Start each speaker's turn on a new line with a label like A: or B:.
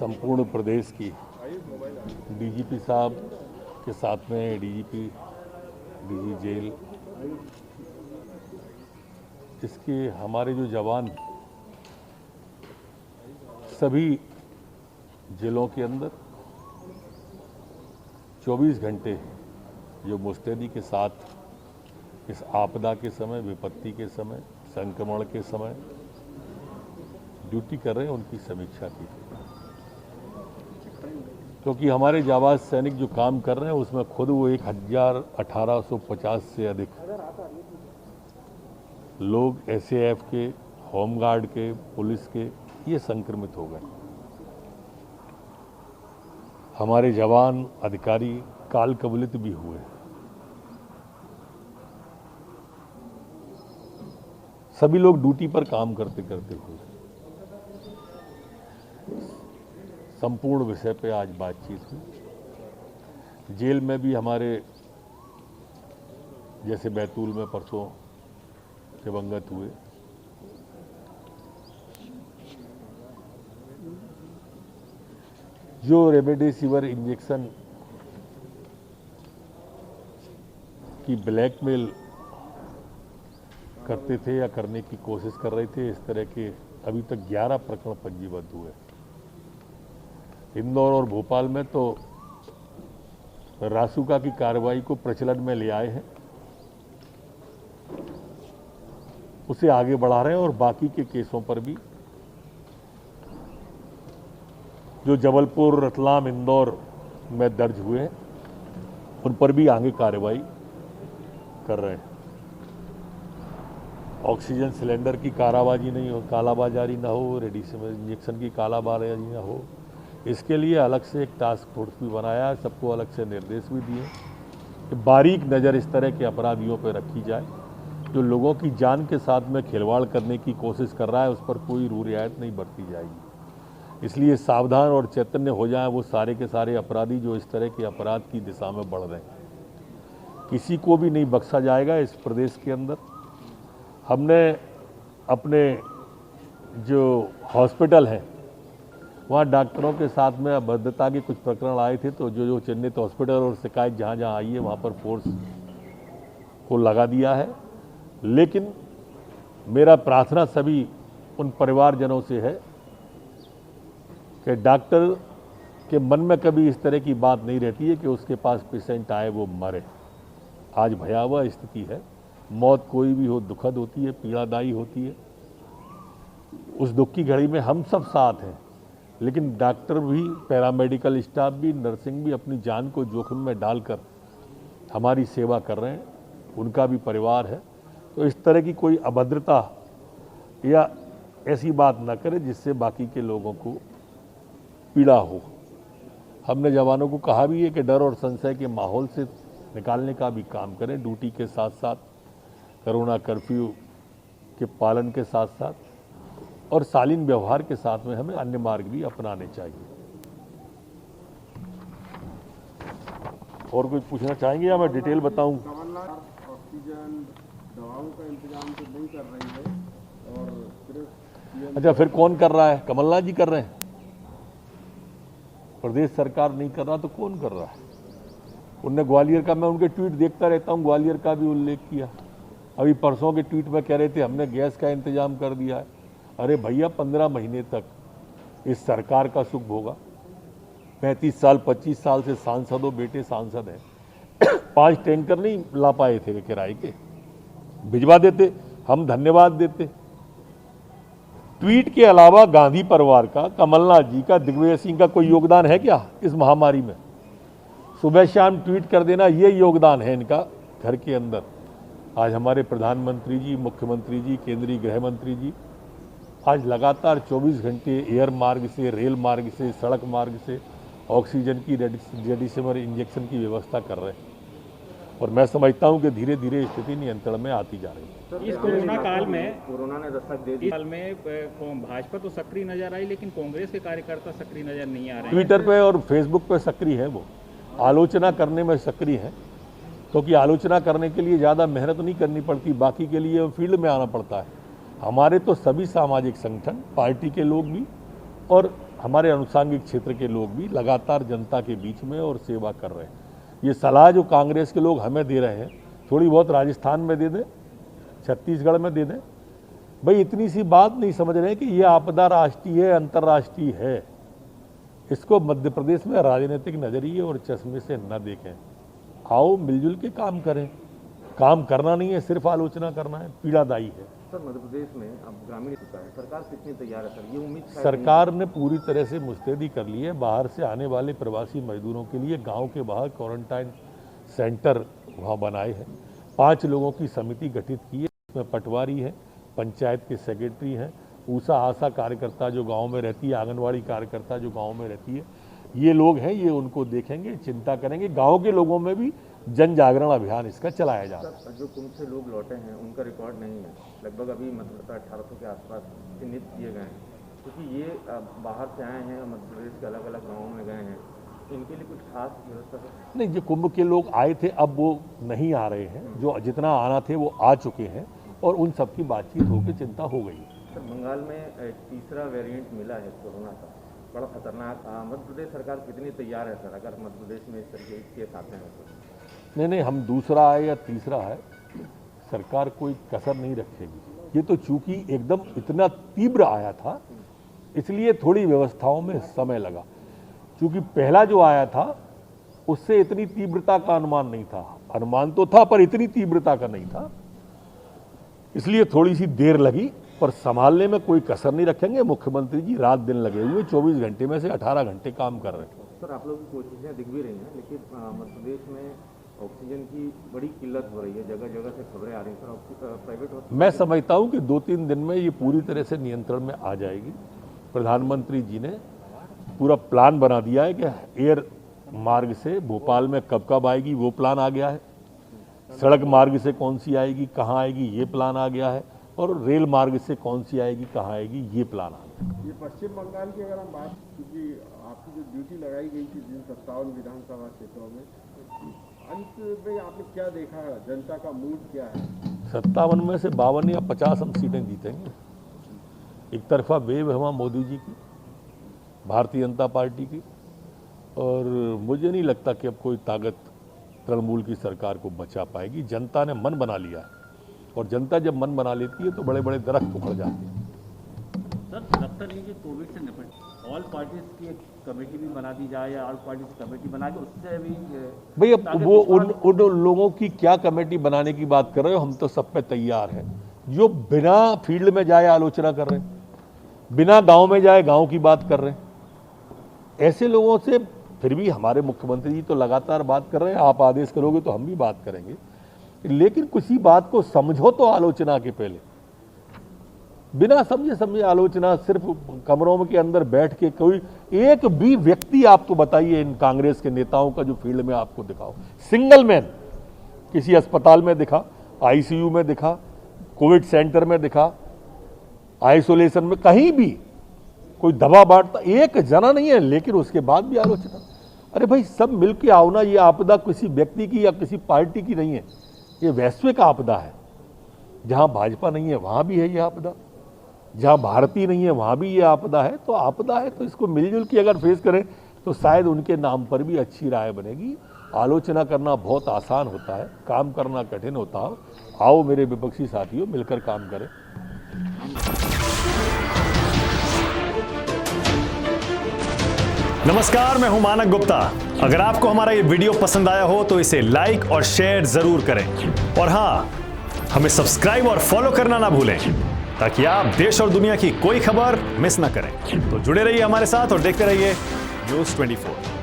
A: संपूर्ण प्रदेश की डीजीपी साहब के साथ में डीजीपी, डीजी जेल, इसके हमारे जो जवान सभी जेलों के अंदर 24 घंटे जो मुस्तैदी के साथ इस आपदा के समय, विपत्ति के समय, संक्रमण के समय ड्यूटी कर रहे हैं, उनकी समीक्षा की। क्योंकि हमारे जाबाज सैनिक जो काम कर रहे हैं उसमें खुद वो 1850 से अधिक लोग SAF के, होमगार्ड के, पुलिस के ये संक्रमित हो गए। हमारे जवान अधिकारी काल कवलित भी हुए। सभी लोग ड्यूटी पर काम करते करते हुए। संपूर्ण विषय पे आज बातचीत हुई। जेल में भी हमारे जैसे बैतूल में परसों दिवंगत हुए, जो रेमडेसिविर इंजेक्शन की ब्लैकमेल करते थे या करने की कोशिश कर रहे थे, इस तरह के अभी तक 11 प्रकरण पंजीबद्ध हुए। इंदौर और भोपाल में तो रासुका की कार्रवाई को प्रचलन में ले आए हैं, उसे आगे बढ़ा रहे हैं और बाकी के केसों पर भी जो जबलपुर, रतलाम, इंदौर में दर्ज हुए हैं उन पर भी आगे कार्रवाई कर रहे हैं। ऑक्सीजन सिलेंडर की कालाबाजारी नहीं हो, कालाबाजारी ना हो, रेमडेसिविर इंजेक्शन की कालाबाजारी ना हो, इसके लिए अलग से एक टास्क फोर्स भी बनाया है। सबको अलग से निर्देश भी दिए कि बारीक नज़र इस तरह के अपराधियों पर रखी जाए। जो लोगों की जान के साथ में खिलवाड़ करने की कोशिश कर रहा है उस पर कोई रू रियायत नहीं बरती जाएगी। इसलिए सावधान और चैतन्य हो जाएं वो सारे के सारे अपराधी जो इस तरह के अपराध की दिशा में बढ़ रहे हैं। किसी को भी नहीं बख्शा जाएगा। इस प्रदेश के अंदर हमने अपने जो हॉस्पिटल हैं वहाँ डॉक्टरों के साथ में अभद्रता के कुछ प्रकरण आए थे, तो जो चिन्हित हॉस्पिटल और शिकायत जहाँ जहाँ आई है वहाँ पर फोर्स को लगा दिया है। लेकिन मेरा प्रार्थना सभी उन परिवारजनों से है कि डॉक्टर के मन में कभी इस तरह की बात नहीं रहती है कि उसके पास पेशेंट आए वो मरे। आज भयावह स्थिति है। मौत कोई भी हो दुखद होती है, पीड़ादायी होती है। उस दुख की घड़ी में हम सब साथ हैं, लेकिन डॉक्टर भी, पैरामेडिकल स्टाफ भी, नर्सिंग भी अपनी जान को जोखिम में डालकर हमारी सेवा कर रहे हैं। उनका भी परिवार है। तो इस तरह की कोई अभद्रता या ऐसी बात ना करे जिससे बाकी के लोगों को पीड़ा हो। हमने जवानों को कहा भी है कि डर और संशय के माहौल से निकालने का भी काम करें। ड्यूटी के साथ साथ कोरोना कर्फ्यू के पालन के साथ साथ और शालीन व्यवहार के साथ में हमें अन्य मार्ग भी अपनाने चाहिए। और कुछ पूछना चाहेंगे या मैं डिटेल बताऊं?
B: ऑक्सीजन दवाओं का इंतजाम तो नहीं कर रही है और सिर्फ
A: अच्छा, फिर कौन कर रहा है? कमलनाथ जी कर रहे हैं। प्रदेश सरकार नहीं कर रहा तो कौन कर रहा है? उनने ग्वालियर का, मैं उनके ट्वीट देखता रहता हूं, ग्वालियर का भी उल्लेख किया। अभी परसों के ट्वीट में कह रहे थे हमने गैस का इंतजाम कर दिया है। अरे भैया, 15 महीने तक इस सरकार का सुख भोगा। 35 साल 25 साल से सांसद हो, बेटे सांसद हैं। 5 टैंकर नहीं ला पाए थे किराए के, भिजवा देते, हम धन्यवाद देते। ट्वीट के अलावा गांधी परिवार का, कमलनाथ जी का, दिग्विजय सिंह का कोई योगदान है क्या इस महामारी में? सुबह शाम ट्वीट कर देना, ये योगदान है इनका घर के अंदर। आज हमारे प्रधानमंत्री जी, मुख्यमंत्री जी, केंद्रीय गृह मंत्री जी आज लगातार 24 घंटे एयर मार्ग से, रेल मार्ग से, सड़क मार्ग से ऑक्सीजन की, रेमडेसिविर इंजेक्शन की व्यवस्था कर रहे हैं। और मैं समझता हूं कि धीरे धीरे स्थिति नियंत्रण में आती जा रही है।
C: इस कोरोना काल में
B: कोरोना ने दस्तक दे दी।
C: काल में भाजपा तो सक्रिय नजर आई, लेकिन कांग्रेस के कार्यकर्ता सक्रिय नजर नहीं आ रहे हैं।
A: ट्विटर पे और फेसबुक पे सक्रिय है, वो आलोचना करने में सक्रिय है, क्योंकि आलोचना करने के लिए ज़्यादा मेहनत नहीं करनी पड़ती, बाकी के लिए फील्ड में आना पड़ता है। हमारे तो सभी सामाजिक संगठन, पार्टी के लोग भी और हमारे अनुषंगिक क्षेत्र के लोग भी लगातार जनता के बीच में और सेवा कर रहे हैं। ये सलाह जो कांग्रेस के लोग हमें दे रहे हैं, थोड़ी बहुत राजस्थान में दे दें, छत्तीसगढ़ में दे दें, भाई इतनी सी बात नहीं समझ रहे हैं कि ये आपदा राष्ट्रीय है, अंतर्राष्ट्रीय है। इसको मध्य प्रदेश में राजनीतिक नजरिए और चश्मे से न देखें। आओ मिलजुल के काम करें। काम करना नहीं है, सिर्फ आलोचना करना है, पीड़ादायी है।
D: सर, मध्य प्रदेश में अब ग्रामीण चुका है, सरकार कितनी तैयार है सर? ये उम्मीद
A: सरकार ने पूरी तरह से मुस्तैदी कर ली है। बाहर से आने वाले प्रवासी मजदूरों के लिए गांव के बाहर क्वारंटाइन सेंटर वहां बनाए हैं। 5 लोगों की समिति गठित की है, इसमें पटवारी है, पंचायत के सेक्रेटरी हैं, ऊषा आशा कार्यकर्ता जो गांव में रहती है, आंगनवाड़ी कार्यकर्ता जो गांव में रहती है, ये लोग हैं, ये उनको देखेंगे, चिंता करेंगे। गांव के लोगों में भी जन जागरण अभियान इसका चलाया जा रहा है।
D: सर, जो कुंभ से लोग लौटे हैं उनका रिकॉर्ड नहीं है, लगभग अभी मतलब 1800 के आसपास चिन्हित किए गए हैं, क्योंकि ये बाहर से आए हैं, मध्य प्रदेश के अलग अलग गाँवों में गए हैं, इनके लिए कुछ खास व्यवस्था है?
A: नहीं, जो कुंभ के लोग आए थे अब वो नहीं आ रहे हैं, जो जितना आना थे वो आ चुके हैं और उन सबकी बातचीत होकर चिंता हो गई।
D: सर, बंगाल में एक तीसरा वेरिएंट मिला है कोरोना का, बड़ा खतरनाक। मध्य प्रदेश सरकार कितनी तैयार है सर, अगर मध्य प्रदेश में इस तरीके के केस आते हैं तो?
A: नहीं, हम दूसरा है या तीसरा है, सरकार कोई कसर नहीं रखेगी। ये तो चूंकि एकदम इतना तीव्र आया था, इसलिए थोड़ी व्यवस्थाओं में समय लगा। क्योंकि पहला जो आया था उससे इतनी तीव्रता का अनुमान नहीं था, अनुमान तो था पर इतनी तीव्रता का नहीं था, इसलिए थोड़ी सी देर लगी, पर संभालने में कोई कसर नहीं रखेंगे। मुख्यमंत्री जी रात दिन लगे हुए, 24 घंटे में से 18 घंटे काम कर रहे हैं।
D: सर, आप लोगों की कोशिशें दिख भी रही हैं, लेकिन मध्य प्रदेश में ऑक्सीजन की बड़ी किल्लत हो रही है, जगह जगह से खबरें आ रही हैं सर। प्राइवेट
A: मैं समझता हूं कि 2-3 दिन में ये पूरी तरह से नियंत्रण में आ जाएगी। प्रधानमंत्री जी ने पूरा प्लान बना दिया है कि एयर मार्ग से भोपाल में कब कब आएगी, वो प्लान आ गया है। सड़क मार्ग से कौन सी आएगी, कहाँ आएगी, ये प्लान आ गया है, और रेल मार्ग से कौन सी आएगी, कहाँ आएगी, ये प्लान आ गया।
B: ये पश्चिम बंगाल की अगर हम बात, क्योंकि आपकी जो ड्यूटी लगाई गई थी जिन 57 विधानसभा क्षेत्रों में, अंत में आपने क्या देखा, जनता का मूड क्या है?
A: 57 में से 52 या 50 हम सीटें जीतेंगे। एक तरफा वेव है वहाँ मोदी जी की, भारतीय जनता पार्टी की, और मुझे नहीं लगता कि अब कोई ताकत तृणमूल की सरकार को बचा पाएगी। जनता ने मन बना लिया है, और जनता जब मन बना लेती है तो बड़े बड़े दरख्त उखड़ जाते हैं।
E: सर, लगता नहीं कि कोविड से निपट ऑल पार्टीज की एक कमेटी भी बना दी जाए, या ऑल पार्टीज कमेटी बना के उससे भी
A: भाई अब वो उन लोगों की क्या कमेटी बनाने की बात कर रहे हो, हम तो सब पे तैयार हैं। जो बिना फील्ड में जाए आलोचना कर रहे हैं, बिना गांव में जाए गांव की बात कर रहे हैं, ऐसे लोगों से फिर भी हमारे मुख्यमंत्री जी तो लगातार बात कर रहे हैं। आप आदेश करोगे तो हम भी बात करेंगे, लेकिन किसी बात को समझो तो आलोचना के पहले। बिना समझे आलोचना, सिर्फ कमरों के अंदर बैठ के कोई एक भी व्यक्ति आपको बताइए इन कांग्रेस के नेताओं का जो फील्ड में आपको दिखाओ, सिंगल मैन किसी अस्पताल में दिखा, आईसीयू में दिखा, कोविड सेंटर में दिखा, आइसोलेशन में, कहीं भी कोई दवा बांटता एक जना नहीं है, लेकिन उसके बाद भी आलोचना। अरे भाई, सब मिलके आओ ना। ये आपदा किसी व्यक्ति की या किसी पार्टी की नहीं है, ये वैश्विक आपदा है। जहां भाजपा नहीं है वहां भी है ये आपदा, जहां भारतीय नहीं है वहां भी ये आपदा है। तो आपदा है तो इसको मिलजुल के अगर फेस करें तो शायद उनके नाम पर भी अच्छी राय बनेगी। आलोचना करना बहुत आसान होता है, काम करना कठिन होता है। आओ मेरे विपक्षी साथियों, मिलकर काम करें।
F: नमस्कार, मैं हूं मानक गुप्ता। अगर आपको हमारा ये वीडियो पसंद आया हो तो इसे लाइक और शेयर जरूर करें, और हां, हमें सब्सक्राइब और फॉलो करना ना भूलें, ताकि आप देश और दुनिया की कोई खबर मिस ना करें। तो जुड़े रहिए हमारे साथ और देखते रहिए न्यूज़ 24।